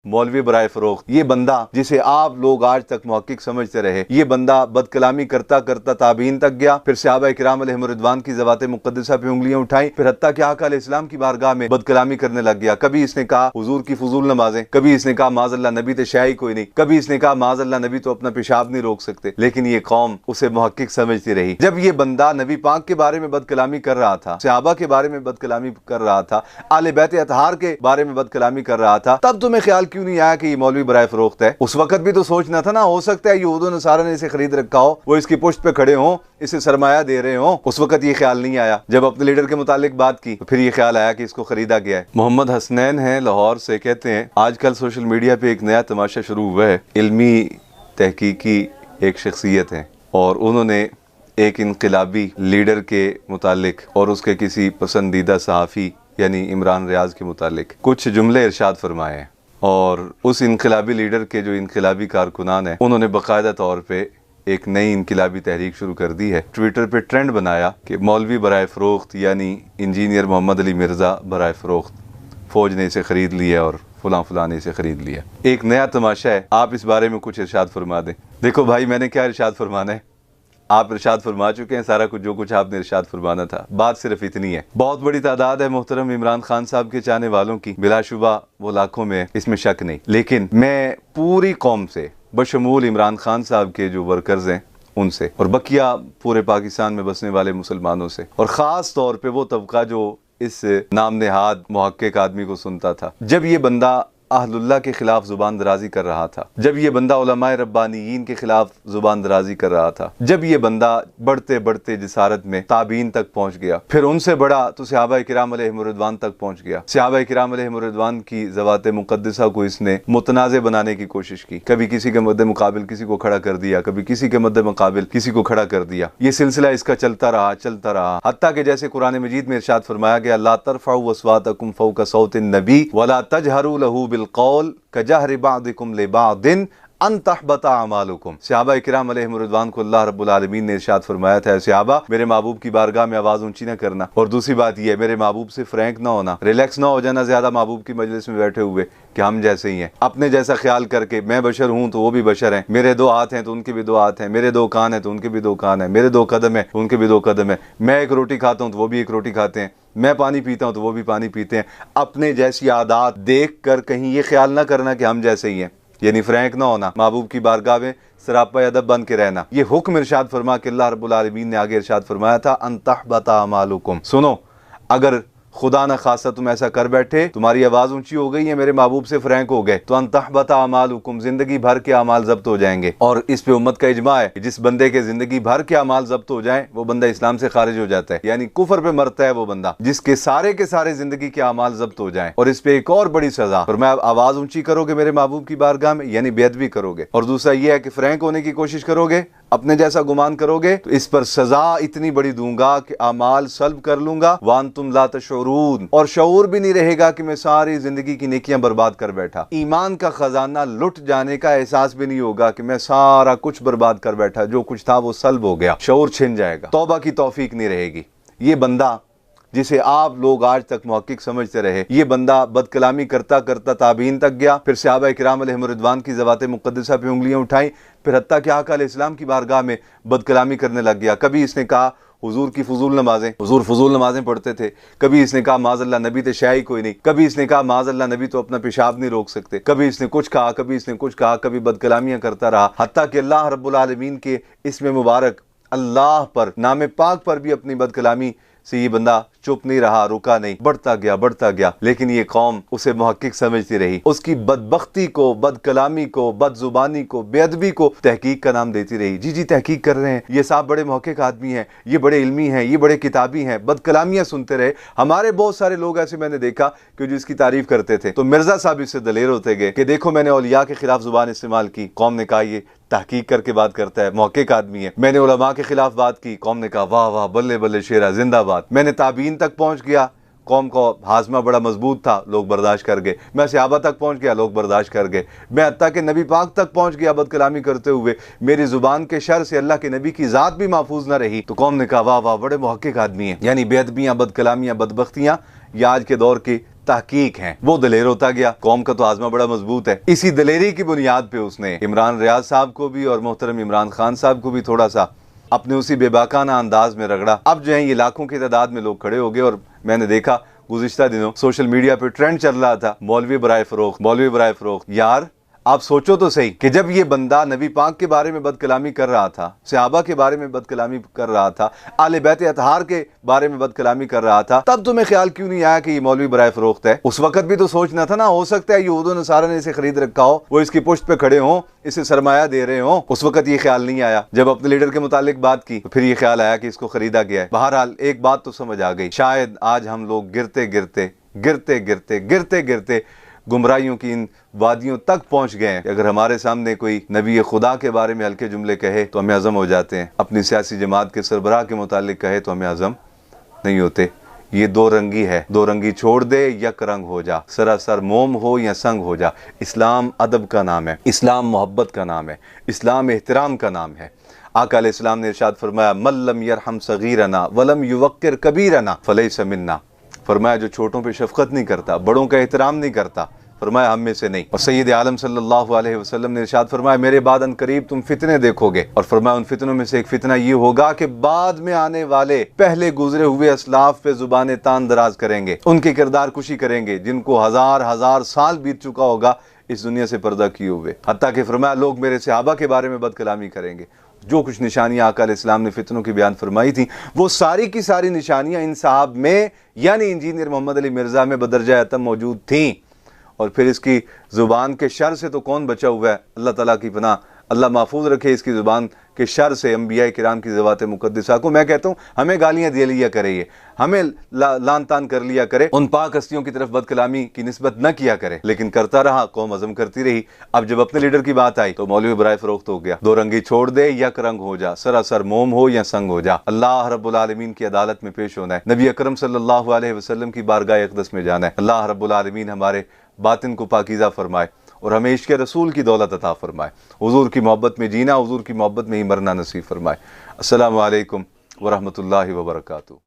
मौलवी बराए फरोख्त, ये बंदा जिसे आप लोग आज तक मुहक्किक समझते रहे, ये बंदा बदकलामी करता करता ताबीन तक गया, फिर सहाबा किराम अलैहिम रिदवान की ज़वात मुक़द्दसा पे उंगलियां उठाई, फिर हत्ता कि आका अलैहिस्सलाम की बारगाह में बदकलामी करने लग गया। कभी इसने कहा हुजूर की फजूल नमाजें, कभी इसने कहा माज़अल्लाह नबी तो शाही कोई नहीं, कभी इसने कहा माज़अल्लाह नबी तो अपना पेशाब नहीं रोक सकते। लेकिन ये कौम उसे मुहक्किक समझती रही। जब ये बंदा नबी पाक के बारे में बदकलामी कर रहा था, सहाबा के बारे में बदकलामी कर रहा था, आले बैत अतहार के बारे में बदकलामी कर रहा था, तब तुम्हें ख्याल क्यों नहीं आया कि ये मौलवी बराए फरोख्त है? उस वक्त भी तो सोचना था ना, हो सकता है यहूद व नसारा ने इसे खरीद रखा हो, वो इसकी पुष्ट पे खड़े हों, इसे सरमाया दे रहे हों। उस वक्त ये ख्याल नहीं आया। जब अपने लीडर के मुतालिक बात की तो फिर ये ख्याल आया कि इसको खरीदा गया है। मोहम्मद हसनैन हैं लाहौर से, कहते हैं आजकल सोशल मीडिया पे एक नया तमाशा शुरू हुआ है। इल्मी तहकीकी एक शख्सियत है और उन्होंने एक इनकलाबी लीडर के मुतालिक और उसके किसी पसंदीदा सहाफ़ी यानी इमरान रियाज के मुतालिक कुछ जुमले इरशाद फरमाए हैं। और उस इनकलाबी लीडर के जो इनकलाबी कारकुनान हैं, उन्होंने बाकायदा तौर पे एक नई इनकलाबी तहरीक शुरू कर दी है। ट्विटर पे ट्रेंड बनाया कि मौलवी बराए फरोख्त यानी इंजीनियर मोहम्मद अली मिर्ज़ा बराए फरोख्त, फौज ने इसे खरीद लिया और फलां ने इसे खरीद लिया। एक नया तमाशा है, आप इस बारे में कुछ इरशाद फरमा दें। देखो भाई, मैंने क्या इरशाद फरमाना है, आप इरशाद फरमा चुके हैं सारा कुछ, जो कुछ आपने इरशाद फरमाना था। बात सिर्फ इतनी है। बहुत बड़ी तादाद है मोहतरम इमरान खान साहब के चाहने वालों की, बिलाशुबा वो लाखों में, इसमें शक नहीं। लेकिन मैं पूरी कौम से, बशमूल इमरान खान साहब के जो वर्कर्स हैं उनसे, और बकिया पूरे पाकिस्तान में बसने वाले मुसलमानों से, और ख़ास तौर पर वो तबका जो इस नाम नेहाद मुहक्किक आदमी को सुनता था, जब ये बंदा अहलुल्लाह के खिलाफ जुबान दराजी कर रहा था, जब ये बंदा उलमाए रब्बानियीन के खिलाफ जुबान दराजी कर रहा था, जब ये बंदा बढ़ते बढ़ते जिसारत में ताबीन तक पहुंच गया, फिर उनसे बड़ा तो सहाबा किराम अलैहिम रिदवान तक पहुंच गया। सहाबा किराम अलैहिम रिदवान की ज़वात मुक़द्दसा को इसने मुतनाज़े बनाने की कोशिश की। कभी किसी के मद्दे मुकाबिल किसी को खड़ा कर दिया, कभी किसी के मद्दे मुकाबिल किसी को खड़ा कर दिया। ये सिलसिला इसका चलता रहा, हत्ता के जैसे कुरान मजीद में इरशाद फरमाया गया, ला तरफ़उ अस्वातकुम फ़ौक़ सौतिन नबी वला तजहरू लहू बिलक़ौल कजहरि बादिकुम लिबादिन अन तहबता अमालुकुम। सहाबा किराम अलैहिम रिदवान को अल्लाह रब्बुल आलमीन ने इरशाद फरमाया था, सहाबा मेरे महबूब की बारगाह में आवाज़ ऊंची ना करना, और दूसरी बात यह है मेरे महबूब से फ्रैंक ना होना, रिलैक्स ना हो जाना ज़्यादा महबूब की मजलिस में बैठे हुए कि हम जैसे ही हैं, अपने जैसा ख्याल करके मैं बशर हूँ तो वो भी बशर हैं, मेरे दो हाथ हैं तो उनके भी दो हाथ हैं, मेरे दो कान हैं तो उनके भी दो कान हैं, मेरे दो कदम हैं तो उनके भी दो कदम हैं, मैं एक रोटी खाता हूँ तो वो भी एक रोटी खाते हैं, मैं पानी पीता हूँ तो वो भी पानी पीते हैं। अपने जैसी आदत देख कर कहीं ये ख्याल ना करना कि हम जैसे ही हैं, यानी फ्रैंक ना होना, महबूब की बारगाह में सरापा अदब बन के रहना। ये हुक्म इरशाद फरमा के अल्लाह रब्बुल आलमीन ने आगे इरशाद फरमाया था, अन तहबता अमालुकुम। सुनो, अगर खुदा न खासा तुम ऐसा कर बैठे, तुम्हारी आवाज़ ऊंची हो गई है, मेरे महबूब से फ्रैंक हो गए, तो अन तहबता अमालुकुम, जिंदगी भर के अमाल जब्त हो जाएंगे। और इस पे उम्मत का इजमा है कि जिस बंदे के जिंदगी भर के अमाल जब्त हो जाए वो बंदा इस्लाम से खारिज हो जाता है, यानी कुफर पे मरता है वो बंदा जिसके सारे के सारे जिंदगी के अमाल जब्त हो जाए। और इस पे एक और बड़ी सजा, और मैं आवाज़ ऊंची करोगे मेरे महबूब की बारगाह में, यानी बेअदबी करोगे, और दूसरा यह है कि फ्रैंक होने की कोशिश करोगे, अपने जैसा गुमान करोगे, तो इस पर सजा इतनी बड़ी दूंगा कि अमाल सल्ब कर लूंगा, वान तुम ला तशऊरून, और शऊर भी नहीं रहेगा कि मैं सारी जिंदगी की नेकियां बर्बाद कर बैठा, ईमान का खजाना लुट जाने का एहसास भी नहीं होगा कि मैं सारा कुछ बर्बाद कर बैठा, जो कुछ था वो सल्ब हो गया, शऊर छिन जाएगा, तौबा की तौफीक नहीं रहेगी। ये बंदा जिसे आप लोग आज तक मुहक्किक समझते रहे, ये बंदा बदकलामी करता करता ताबीन तक गया, फिर सहाबा किराम अलैहिम रिदवान की ज़वात मुक़द्दसा पे उंगलियां उठाई, फिर हत्ता कि आका अलैहिस्सलाम की बारगाह में बदकलामी करने लग गया। कभी इसने कहा हुजूर की फजूल नमाजें, हुजूर फजूल नमाजें पढ़ते थे, कभी इसने कहा माज़अल्लाह नबी तो शाही कोई नहीं, कभी इसने कहा माज़अल्लाह नबी तो अपना पेशाब नहीं रोक सकते, कभी इसने कुछ कहा, कभी इसने कुछ कहा, कभी बदकलामियां करता रहा, हत्ता कि अल्लाह रब्बुल आलमीन के इसमें मुबारक अल्लाह पर, नाम पाक पर भी अपनी बदकलामी से ये बंदा चुप नहीं रहा, रुका नहीं, बढ़ता गया। लेकिन ये कौम उसे मुहक्किक समझती रही, उसकी बदबख्ती को, बदकलामी को, बदजुबानी को, बेअदबी को तहकीक का नाम देती रही। जी तहकीक कर रहे हैं, ये साहब बड़े मुहक्किक आदमी हैं, ये बड़े इल्मी हैं, ये बड़े किताबी हैं, बदकलामियां सुनते रहे। हमारे बहुत सारे लोग ऐसे मैंने देखा कि जो इसकी तारीफ करते थे तो मिर्जा साहब इससे दलेर होते गए कि देखो मैंने औलिया के खिलाफ जुबान इस्तेमाल की, कौम ने कहा ये तहकीक करके बात करता है, मुहक्किक आदमी है। मैंने उलमा के खिलाफ बात की, कौम ने कहा वाह वाह बल्ले बल्ले शेरा जिंदाबाद। मैंने ताबीन तक पहुंच गया, कौम को हाजमा बड़ा मजबूत था, लोग बर्दाश्त कर गए। मैं सहाबा तक पहुंच गया, लोग बर्दाश्त कर गए। मैं हत्ता के नबी पाक तक पहुंच गया बदकलामी करते हुए, मेरी जुबान के शर से अल्लाह के नबी की जात भी महफूज ना रही, तो कौम ने कहा वाह वाह बड़े मुहक्किक आदमी हैं। यानी बेअदबियां, बदकलामियां, बदबख्तियां ये आज के दौर की तहकीक हैं, वो दलेर होता गया। कौम का तो आज़मा बड़ा मजबूत है। इसी दलेरी की बुनियाद पे उसने इमरान रियाज साहब को भी और मोहतरम इमरान खान साहब को भी थोड़ा सा अपने उसी बेबाकाना अंदाज में रगड़ा। अब जो है ये लाखों की तादाद में लोग खड़े हो गए। और मैंने देखा गुज़िश्ता दिनों सोशल मीडिया पे ट्रेंड चल रहा था, मौलवी बराए फ़रोख्त, मौलवी बराए फ़रोख्त। यार आप सोचो तो सही कि जब ये बंदा नबी पाक के बारे में बदकलामी कर रहा था, सहाबा के बारे में बदकलामी कर रहा था, आले बैत अतहार के बारे में बदकलामी कर रहा था, तब तुम्हें ख्याल क्यों नहीं आया कि ये मौलवी बराए फ़रोख्त है? उस वक्त भी तो सोचना था ना, हो सकता है यहूद व नसारा ने इसे खरीद रखा हो, वो इसकी पुश्त पे खड़े हों, इसे सरमाया दे रहे हों। उस वक्त ये ख्याल नहीं आया। जब अपने लीडर के मुतालिक बात की तो फिर ये ख्याल आया कि इसको खरीदा गया है। बहरहाल एक बात तो समझ आ गई, शायद आज हम लोग गिरते गिरते गिरते गिरते गिरते गिरते गुमराहियों की इन वादियों तक पहुंच गए हैं। अगर हमारे सामने कोई नबी खुदा के बारे में हल्के जुमले कहे तो हमें हजम हो जाते हैं, अपनी सियासी जमात के सरबराह के मुतालिक कहे तो हमें हजम नहीं होते। ये दो रंगी है, दो रंगी छोड़ दे, यक रंग हो जा, सरासर मोम हो या संग हो जा। इस्लाम अदब का नाम है, इस्लाम मोहब्बत का नाम है, इस्लाम एहतराम का नाम है। आका अलैहिस्सलाम ने इरशाद फरमाया, मल्लम यरहम सगीरना वलम युवक्किर कबीरना फलैसा मिन्ना। फरमाया जो छोटों पे शफकत नहीं करता, बड़ों का एहतराम नहीं करता, फरमाया हम में से नहीं। और सैयद आलम सल्लल्लाहु अलैहि वसल्लम ने इरशाद फरमाया, मेरे बाद अन करीब तुम फितने देखोगे, और फरमाया उन फितनों में से एक फितना ये होगा कि बाद में आने वाले पहले गुजरे हुए असलाफ पे जुबान तान दराज करेंगे, उनके किरदार कुशी करेंगे, जिनको हजार हजार साल बीत चुका होगा इस दुनिया से पर्दा किए हुए। हत्ता कि फरमाया लोग मेरे सहाबा के बारे में बदकलामी करेंगे। जो कुछ निशानियां आका अलैहिस्सलाम ने फितनों की बयान फरमाई थी, वो सारी की सारी निशानियां इन साहब में यानी इंजीनियर मोहम्मद अली मिर्जा में बदरजा अतम मौजूद थीं। और फिर इसकी ज़ुबान के शर से तो कौन बचा हुआ है? अल्लाह ताला की पनाह, अल्लाह महफूज रखे इसकी ज़ुबान के शर से, अंबिया किराम की ज़वात मुक़द्दसा को। मैं कहता हूँ हमें गालियाँ दे लिया करे, ये हमें लान तान कर लिया करे, उन पाक हस्तियों की तरफ बदकलामी की निस्बत न किया करे, लेकिन करता रहा, कौम हज़म करती रही। अब जब अपने लीडर की बात आई तो मौलवी बराए फ़रोख्त हो गया। दो रंगी छोड़ दे, यक रंग हो जा, सरासर मोम हो या संग हो जा। अल्लाह रब्बुल आलमीन की अदालत में पेश होना है, नबी अकरम सल्लल्लाहु अलैहि वसल्लम की बारगाह अक़दस में जाना है। अल्लाह रब्बुल आलमीन हमारे बातिन को पाकीज़ा फरमाए और हमें इश्क़ रसूल की दौलत अता फरमाए। हुज़ूर की मोहब्बत में जीना, हुज़ूर की मोहब्बत में ही मरना नसीब फरमाए। अस्सलामु अलैकुम व रहमतुल्लाहि व बरकातुहू।